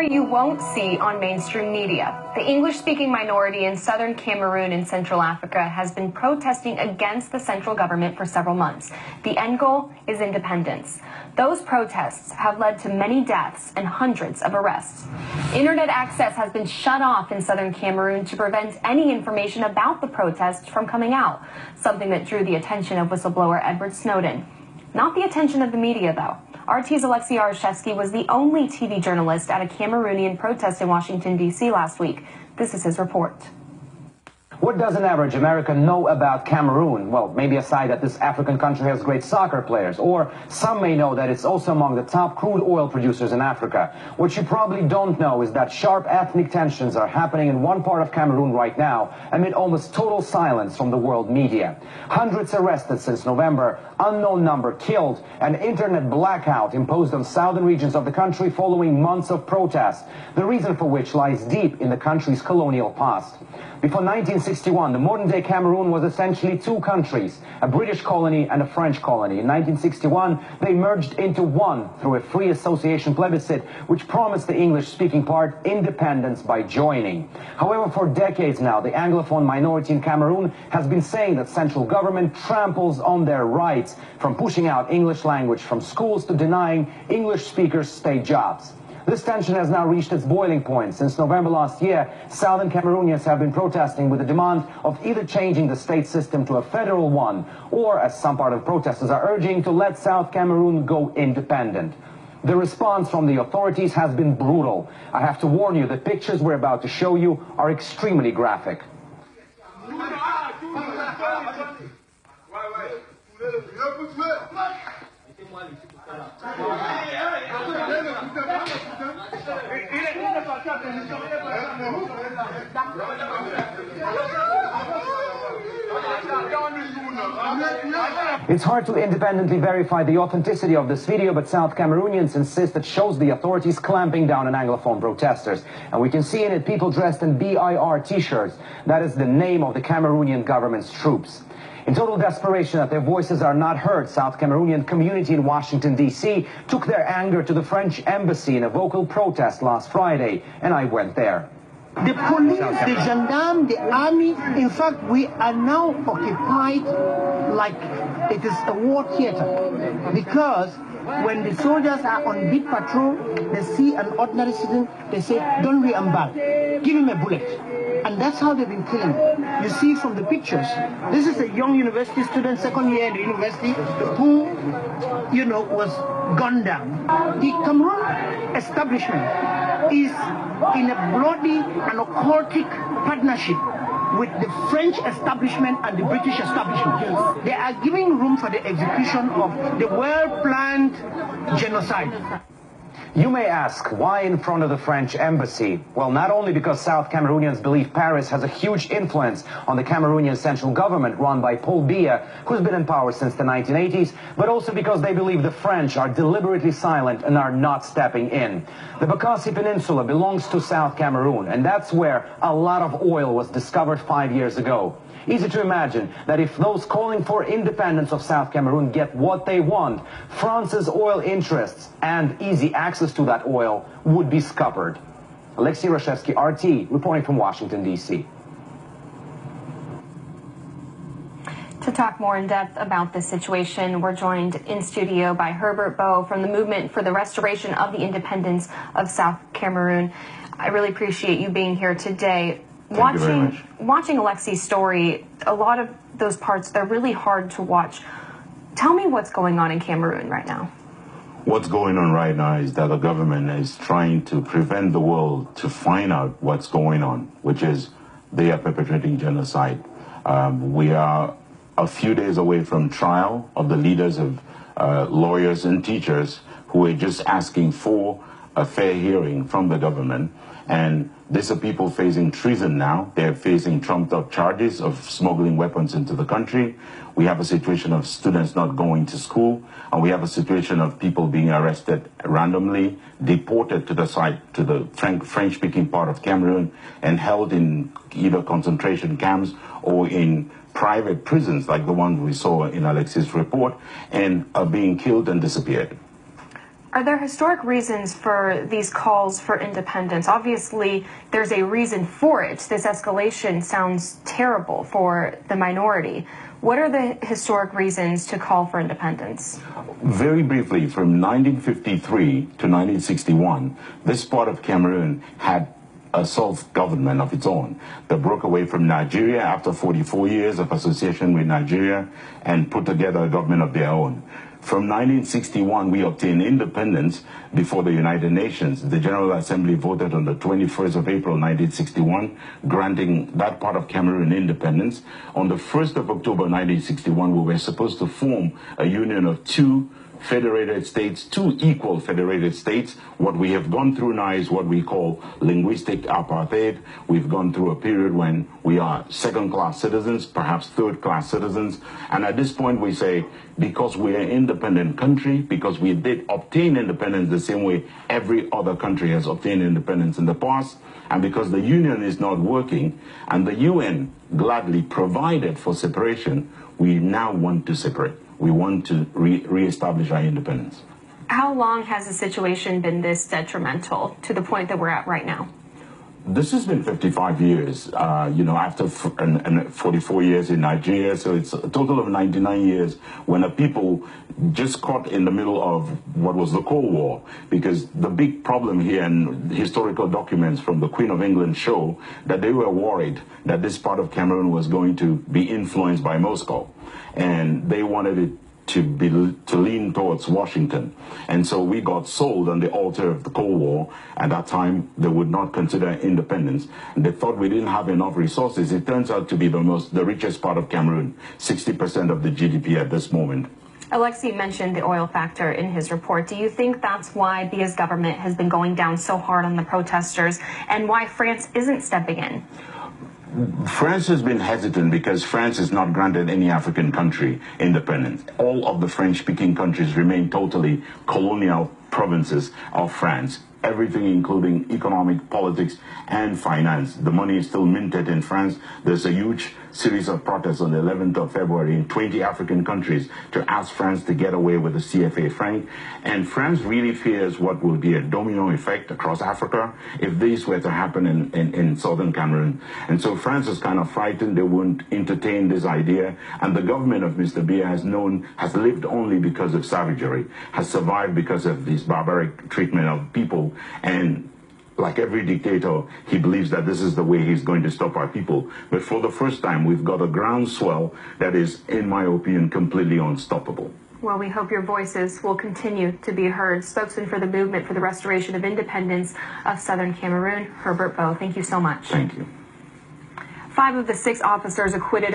story you won't see on mainstream media. The English-speaking minority in Southern Cameroon in Central Africa has been protesting against the central government for several months. The end goal is independence. Those protests have led to many deaths and hundreds of arrests. Internet access has been shut off in Southern Cameroon to prevent any information about the protests from coming out, something that drew the attention of whistleblower Edward Snowden. Not the attention of the media, though. RT's Alexei Arashevsky was the only TV journalist at a Cameroonian protest in Washington, D.C. last week. This is his report. What does an average American know about Cameroon? Well, maybe aside that this African country has great soccer players, or some may know that it's also among the top crude oil producers in Africa. What you probably don't know is that sharp ethnic tensions are happening in one part of Cameroon right now, amid almost total silence from the world media. Hundreds arrested since November, unknown number killed, an internet blackout imposed on southern regions of the country following months of protests, the reason for which lies deep in the country's colonial past. Before 1961, the modern-day Cameroon was essentially two countries, a British colony and a French colony. In 1961, they merged into one through a free association plebiscite, which promised the English-speaking part independence by joining. However, for decades now, the Anglophone minority in Cameroon has been saying that central government tramples on their rights, from pushing out English language from schools to denying English speakers state jobs. This tension has now reached its boiling point. Since November last year, Southern Cameroonians have been protesting with the demand of either changing the state system to a federal one, or, as some part of protesters are urging, to let South Cameroon go independent. The response from the authorities has been brutal. I have to warn you, the pictures we're about to show you are extremely graphic. It's hard to independently verify the authenticity of this video, but South Cameroonians insist it shows the authorities clamping down on Anglophone protesters. And we can see in it people dressed in BIR t-shirts. That is the name of the Cameroonian government's troops. In total desperation that their voices are not heard, South Cameroonian community in Washington, D.C. took their anger to the French embassy in a vocal protest last Friday, and I went there. The police, the gendarmes, the army, in fact, we are now occupied like it is a war theater, because when the soldiers are on beat patrol, they see an ordinary citizen, they say, don't re-embark, give him a bullet. And that's how they've been killing him. You see from the pictures, this is a young university student, second year in the university, who, you know, was gunned down. The Cameroon establishment is in a bloody and occultic partnership with the French establishment and the British establishment. They are giving room for the execution of the well-planned genocide. You may ask, why in front of the French embassy? Well, not only because South Cameroonians believe Paris has a huge influence on the Cameroonian central government run by Paul Biya, who's been in power since the 1980s, but also because they believe the French are deliberately silent and are not stepping in. The Bakassi Peninsula belongs to South Cameroon, and that's where a lot of oil was discovered 5 years ago. Easy to imagine that if those calling for independence of South Cameroon get what they want, France's oil interests and easy access to that oil would be scuppered. Alexei Arashevsky, RT, reporting from Washington, D.C. To talk more in depth about this situation, we're joined in studio by Herbert Boh from the Movement for the Restoration of the Independence of South Cameroon. I really appreciate you being here today. Watching Alexei's story, a lot of those parts, they're really hard to watch. Tell me what's going on in Cameroon right now. What's going on right now is that the government is trying to prevent the world to find out what's going on, which is they are perpetrating genocide. We are a few days away from trial of the leaders of lawyers and teachers who are just asking for a fair hearing from the government. And these are people facing treason now. They're facing trumped-up charges of smuggling weapons into the country. We have a situation of students not going to school, and we have a situation of people being arrested randomly, deported to the site, to the French-speaking part of Cameroon, and held in either concentration camps or in private prisons like the one we saw in Alexei's report, and are being killed and disappeared. Are there historic reasons for these calls for independence? Obviously, there's a reason for it. This escalation sounds terrible for the minority. What are the historic reasons to call for independence? Very briefly, from 1953 to 1961, this part of Cameroon had a self-government of its own. They broke away from Nigeria after 44 years of association with Nigeria and put together a government of their own. From 1961, we obtained independence before the United Nations. The General Assembly voted on the 21st of April, 1961, granting that part of Cameroon independence. On the 1st of October, 1961, we were supposed to form a union of two federated states, two equal federated states. What we have gone through now is what we call linguistic apartheid. We've gone through a period when we are second-class citizens, perhaps third-class citizens. And at this point we say, because we are an independent country, because we did obtain independence the same way every other country has obtained independence in the past, and because the union is not working, and the UN gladly provided for separation, we now want to separate. We want to re-establish our independence. How long has the situation been this detrimental to the point that we're at right now? This has been 55 years, after 44 years in Nigeria, so it's a total of 99 years when a people just caught in the middle of what was the Cold War. Because the big problem here, and historical documents from the Queen of England show that they were worried that this part of Cameroon was going to be influenced by Moscow, and they wanted it to lean towards Washington. And so we got sold on the altar of the Cold War. At that time, they would not consider independence. And they thought we didn't have enough resources. It turns out to be the richest part of Cameroon, 60% of the GDP at this moment. Alexei mentioned the oil factor in his report. Do you think that's why Bia's government has been going down so hard on the protesters, and why France isn't stepping in? France has been hesitant because France has not granted any African country independence. All of the French-speaking countries remain totally colonial provinces of France. Everything, including economic, politics, and finance. The money is still minted in France. There's a huge series of protests on the 11th of February in 20 African countries to ask France to get away with the CFA franc. And France really fears what will be a domino effect across Africa if this were to happen in Southern Cameroon. And so France is kind of frightened. They won't entertain this idea. And the government of Mr. Bia has lived only because of savagery, has survived because of this barbaric treatment of people. And like every dictator, he believes that this is the way he's going to stop our people. But for the first time, we've got a groundswell that is, in my opinion, completely unstoppable. Well, we hope your voices will continue to be heard. Spokesman for the Movement for the Restoration of Independence of Southern Cameroon, Herbert Boh. Thank you so much. Thank you. 5 of the 6 officers acquitted